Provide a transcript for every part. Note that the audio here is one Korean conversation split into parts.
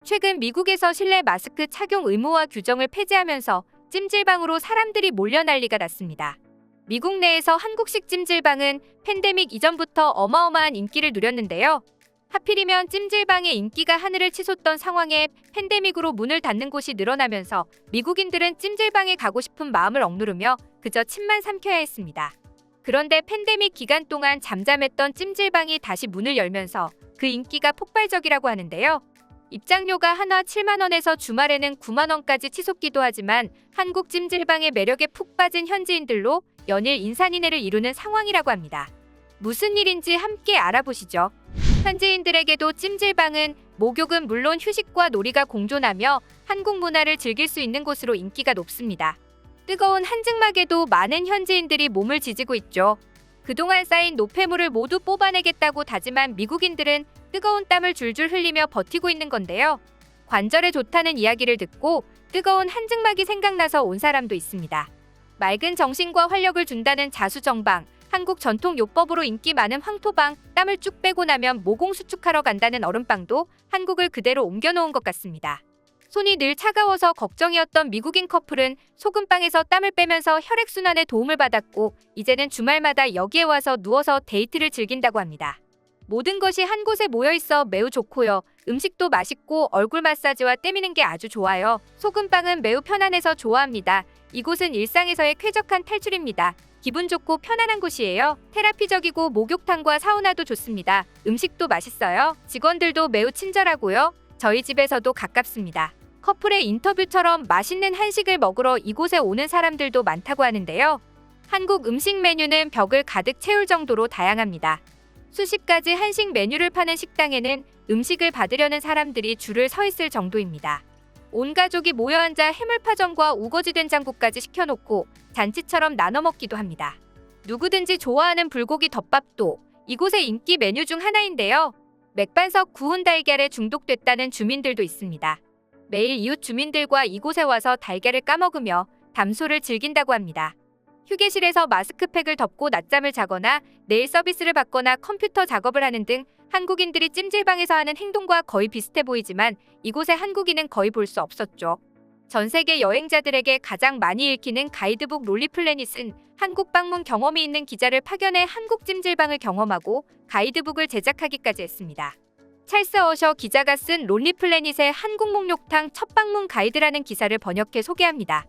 최근 미국에서 실내 마스크 착용 의무화 규정을 폐지하면서 찜질방으로 사람들이 몰려 난리가 났습니다. 미국 내에서 한국식 찜질방은 팬데믹 이전부터 어마어마한 인기를 누렸는데요. 하필이면 찜질방의 인기가 하늘을 치솟던 상황에 팬데믹으로 문을 닫는 곳이 늘어나면서 미국인들은 찜질방에 가고 싶은 마음을 억누르며 그저 침만 삼켜야 했습니다. 그런데 팬데믹 기간 동안 잠잠했던 찜질방이 다시 문을 열면서 그 인기가 폭발적이라고 하는데요. 입장료가 한화 7만 원에서 주말에는 9만 원까지 치솟기도 하지만 한국 찜질방의 매력에 푹 빠진 현지인들로 연일 인산인해를 이루는 상황이라고 합니다. 무슨 일인지 함께 알아보시죠. 현지인들에게도 찜질방은 목욕은 물론 휴식과 놀이가 공존하며 한국 문화를 즐길 수 있는 곳으로 인기가 높습니다. 뜨거운 한증막에도 많은 현지인들이 몸을 지지고 있죠. 그동안 쌓인 노폐물을 모두 뽑아내겠다고 다짐한 미국인들은 뜨거운 땀을 줄줄 흘리며 버티고 있는 건데요. 관절에 좋다는 이야기를 듣고 뜨거운 한증막이 생각나서 온 사람도 있습니다. 맑은 정신과 활력을 준다는 자수정방, 한국 전통 요법으로 인기 많은 황토방, 땀을 쭉 빼고 나면 모공 수축하러 간다는 얼음방도 한국을 그대로 옮겨놓은 것 같습니다. 손이 늘 차가워서 걱정이었던 미국인 커플은 소금방에서 땀을 빼면서 혈액순환에 도움을 받았고 이제는 주말마다 여기에 와서 누워서 데이트를 즐긴다고 합니다. 모든 것이 한 곳에 모여있어 매우 좋고요. 음식도 맛있고 얼굴 마사지와 때미는 게 아주 좋아요. 소금방은 매우 편안해서 좋아합니다. 이곳은 일상에서의 쾌적한 탈출입니다. 기분 좋고 편안한 곳이에요. 테라피적이고 목욕탕과 사우나도 좋습니다. 음식도 맛있어요. 직원들도 매우 친절하고요. 저희 집에서도 가깝습니다. 커플의 인터뷰처럼 맛있는 한식을 먹으러 이곳에 오는 사람들도 많다고 하는데요. 한국 음식 메뉴는 벽을 가득 채울 정도로 다양합니다. 수십 가지 한식 메뉴를 파는 식당에는 음식을 받으려는 사람들이 줄을 서 있을 정도입니다. 온 가족이 모여 앉아 해물파전과 우거지 된장국까지 시켜놓고 잔치처럼 나눠 먹기도 합니다. 누구든지 좋아하는 불고기 덮밥도 이곳의 인기 메뉴 중 하나인데요. 맥반석 구운 달걀에 중독됐다는 주민들도 있습니다. 매일 이웃 주민들과 이곳에 와서 달걀을 까먹으며 담소를 즐긴다고 합니다. 휴게실에서 마스크팩을 덮고 낮잠을 자거나 네일 서비스를 받거나 컴퓨터 작업을 하는 등 한국인들이 찜질방에서 하는 행동과 거의 비슷해 보이지만 이곳에 한국인은 거의 볼 수 없었죠. 전 세계 여행자들에게 가장 많이 읽히는 가이드북 롤리플래닛은 한국 방문 경험이 있는 기자를 파견해 한국 찜질방을 경험하고 가이드북을 제작하기까지 했습니다. 찰스 어셔 기자가 쓴 롤리플래닛의 한국 목욕탕 첫 방문 가이드라는 기사를 번역해 소개합니다.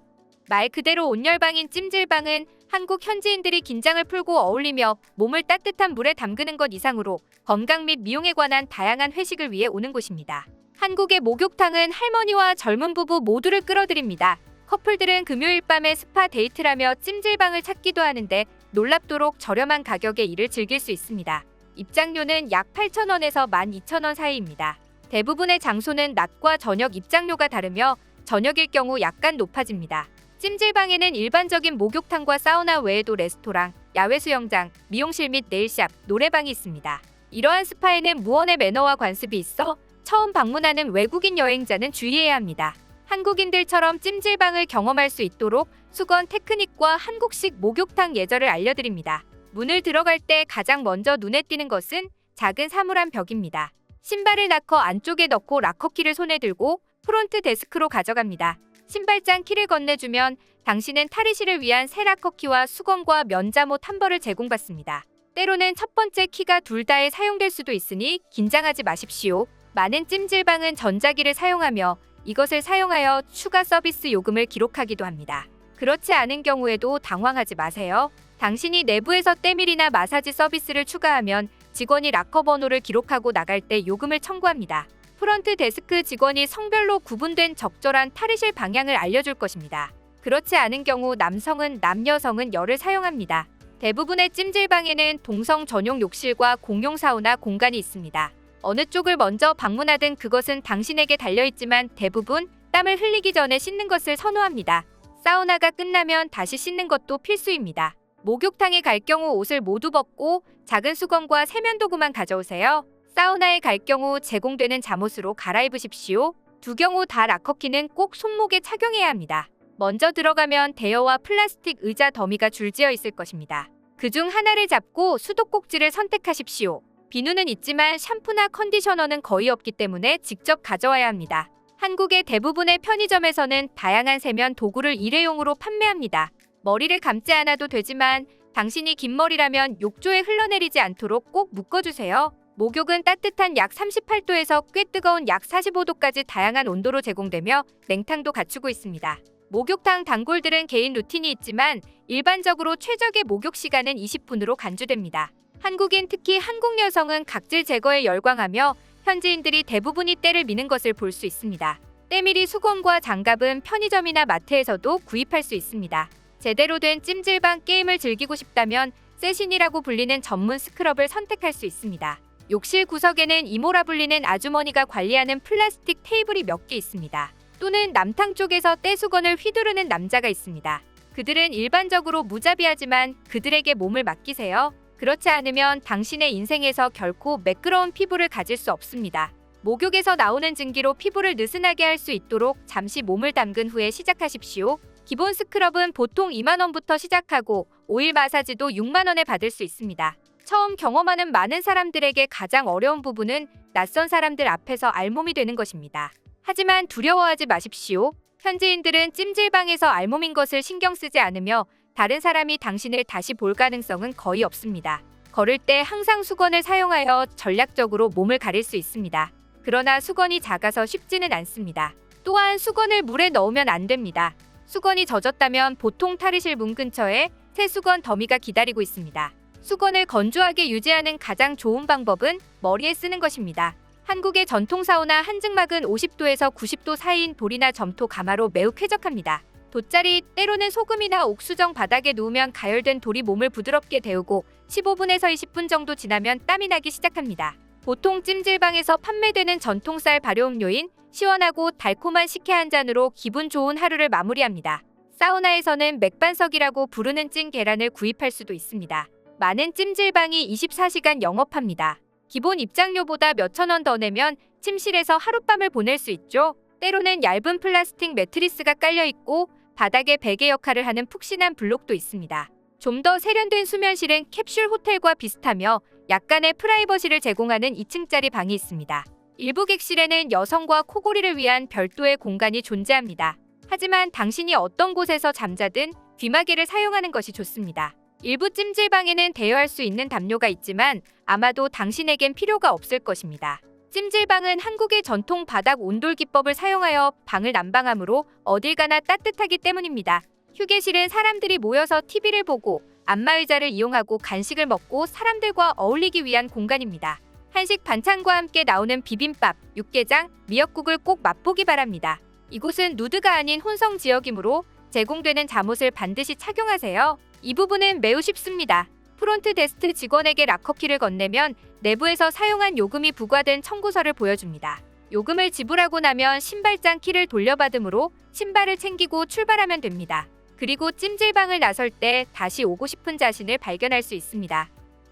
말 그대로 온열방인 찜질방은 한국 현지인들이 긴장을 풀고 어울리며 몸을 따뜻한 물에 담그는 것 이상으로 건강 및 미용에 관한 다양한 회식을 위해 오는 곳입니다. 한국의 목욕탕은 할머니와 젊은 부부 모두를 끌어들입니다. 커플들은 금요일 밤에 스파 데이트라며 찜질방을 찾기도 하는데 놀랍도록 저렴한 가격에 이를 즐길 수 있습니다. 입장료는 약 8,000원에서 12,000원 사이입니다. 대부분의 장소는 낮과 저녁 입장료가 다르며 저녁일 경우 약간 높아집니다. 찜질방에는 일반적인 목욕탕과 사우나 외에도 레스토랑, 야외 수영장, 미용실 및 네일샵, 노래방이 있습니다. 이러한 스파에는 무언의 매너와 관습이 있어 처음 방문하는 외국인 여행자는 주의해야 합니다. 한국인들처럼 찜질방을 경험할 수 있도록 수건 테크닉과 한국식 목욕탕 예절을 알려드립니다. 문을 들어갈 때 가장 먼저 눈에 띄는 것은 작은 사물함 벽입니다. 신발을 락커 안쪽에 넣고 락커키를 손에 들고 프론트 데스크로 가져갑니다. 신발장 키를 건네주면 당신은 탈의실을 위한 새 락커키와 수건과 면자못 한 벌을 제공받습니다. 때로는 첫 번째 키가 둘 다에 사용될 수도 있으니 긴장하지 마십시오. 많은 찜질방은 전자기를 사용하며 이것을 사용하여 추가 서비스 요금을 기록하기도 합니다. 그렇지 않은 경우에도 당황하지 마세요. 당신이 내부에서 때밀이나 마사지 서비스를 추가하면 직원이 락커 번호를 기록하고 나갈 때 요금을 청구합니다. 프런트 데스크 직원이 성별로 구분된 적절한 탈의실 방향을 알려줄 것입니다. 그렇지 않은 경우 남성은 여성은 열을 사용합니다. 대부분의 찜질방에는 동성 전용 욕실과 공용 사우나 공간이 있습니다. 어느 쪽을 먼저 방문하든 그것은 당신에게 달려있지만 대부분 땀을 흘리기 전에 씻는 것을 선호합니다. 사우나가 끝나면 다시 씻는 것도 필수입니다. 목욕탕에 갈 경우 옷을 모두 벗고 작은 수건과 세면도구만 가져오세요. 사우나에 갈 경우 제공되는 잠옷으로 갈아입으십시오. 두 경우 다 락커키는 꼭 손목에 착용해야 합니다. 먼저 들어가면 대여와 플라스틱 의자 더미가 줄지어 있을 것입니다. 그중 하나를 잡고 수도꼭지를 선택하십시오. 비누는 있지만 샴푸나 컨디셔너는 거의 없기 때문에 직접 가져와야 합니다. 한국의 대부분의 편의점에서는 다양한 세면 도구를 일회용으로 판매합니다. 머리를 감지 않아도 되지만 당신이 긴 머리라면 욕조에 흘러내리지 않도록 꼭 묶어주세요. 목욕은 따뜻한 약 38도에서 꽤 뜨거운 약 45도까지 다양한 온도로 제공되며 냉탕도 갖추고 있습니다. 목욕탕 단골들은 개인 루틴이 있지만 일반적으로 최적의 목욕 시간은 20분으로 간주됩니다. 한국인, 특히 한국 여성은 각질 제거에 열광하며 현지인들이 대부분이 때를 미는 것을 볼 수 있습니다. 때밀이 수건과 장갑은 편의점이나 마트에서도 구입할 수 있습니다. 제대로 된 찜질방 게임을 즐기고 싶다면 세신이라고 불리는 전문 스크럽을 선택할 수 있습니다. 욕실 구석에는 이모라 불리는 아주머니가 관리하는 플라스틱 테이블이 몇 개 있습니다. 또는 남탕 쪽에서 떼수건을 휘두르는 남자가 있습니다. 그들은 일반적으로 무자비하지만 그들에게 몸을 맡기세요. 그렇지 않으면 당신의 인생에서 결코 매끄러운 피부를 가질 수 없습니다. 목욕에서 나오는 증기로 피부를 느슨하게 할 수 있도록 잠시 몸을 담근 후에 시작하십시오. 기본 스크럽은 보통 2만 원부터 시작하고 오일 마사지도 6만 원에 받을 수 있습니다. 처음 경험하는 많은 사람들에게 가장 어려운 부분은 낯선 사람들 앞에서 알몸이 되는 것입니다. 하지만 두려워하지 마십시오. 현지인들은 찜질방에서 알몸인 것을 신경 쓰지 않으며 다른 사람이 당신을 다시 볼 가능성은 거의 없습니다. 걸을 때 항상 수건을 사용하여 전략적으로 몸을 가릴 수 있습니다. 그러나 수건이 작아서 쉽지는 않습니다. 또한 수건을 물에 넣으면 안 됩니다. 수건이 젖었다면 보통 탈의실 문 근처에 새 수건 더미가 기다리고 있습니다. 수건을 건조하게 유지하는 가장 좋은 방법은 머리에 쓰는 것입니다. 한국의 전통 사우나 한증막은 50도에서 90도 사이인 돌이나 점토 가마로 매우 쾌적합니다. 돗자리, 때로는 소금이나 옥수정 바닥에 누우면 가열된 돌이 몸을 부드럽게 데우고 15분에서 20분 정도 지나면 땀이 나기 시작합니다. 보통 찜질방에서 판매되는 전통쌀 발효음료인 시원하고 달콤한 식혜 한 잔으로 기분 좋은 하루를 마무리합니다. 사우나에서는 맥반석이라고 부르는 찐 계란을 구입할 수도 있습니다. 많은 찜질방이 24시간 영업합니다. 기본 입장료보다 몇천 원 더 내면 침실에서 하룻밤을 보낼 수 있죠. 때로는 얇은 플라스틱 매트리스가 깔려있고 바닥에 베개 역할을 하는 푹신한 블록도 있습니다. 좀 더 세련된 수면실은 캡슐 호텔과 비슷하며 약간의 프라이버시를 제공하는 2층짜리 방이 있습니다. 일부 객실에는 여성과 코골이를 위한 별도의 공간이 존재합니다. 하지만 당신이 어떤 곳에서 잠자든 귀마개를 사용하는 것이 좋습니다. 일부 찜질방에는 대여할 수 있는 담요가 있지만 아마도 당신에겐 필요가 없을 것입니다. 찜질방은 한국의 전통 바닥 온돌 기법을 사용하여 방을 난방하므로 어딜 가나 따뜻하기 때문입니다. 휴게실은 사람들이 모여서 TV를 보고 안마의자를 이용하고 간식을 먹고 사람들과 어울리기 위한 공간입니다. 한식 반찬과 함께 나오는 비빔밥, 육개장, 미역국을 꼭 맛보기 바랍니다. 이곳은 누드가 아닌 혼성 지역이므로 제공되는 잠옷을 반드시 착용하세요. 이 부분은 매우 쉽습니다. 프론트 데스크 직원에게 락커키를 건네면 내부에서 사용한 요금이 부과된 청구서를 보여줍니다. 요금을 지불하고 나면 신발장 키를 돌려받으므로 신발을 챙기고 출발하면 됩니다. 그리고 찜질방을 나설 때 다시 오고 싶은 자신을 발견할 수 있습니다.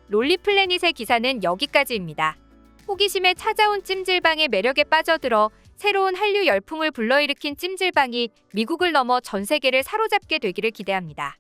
롤리플래닛의 기사는 여기까지입니다. 호기심에 찾아온 찜질방의 매력에 빠져들어 새로운 한류 열풍을 불러일으킨 찜질방이 미국을 넘어 전 세계를 사로잡게 되기를 기대합니다.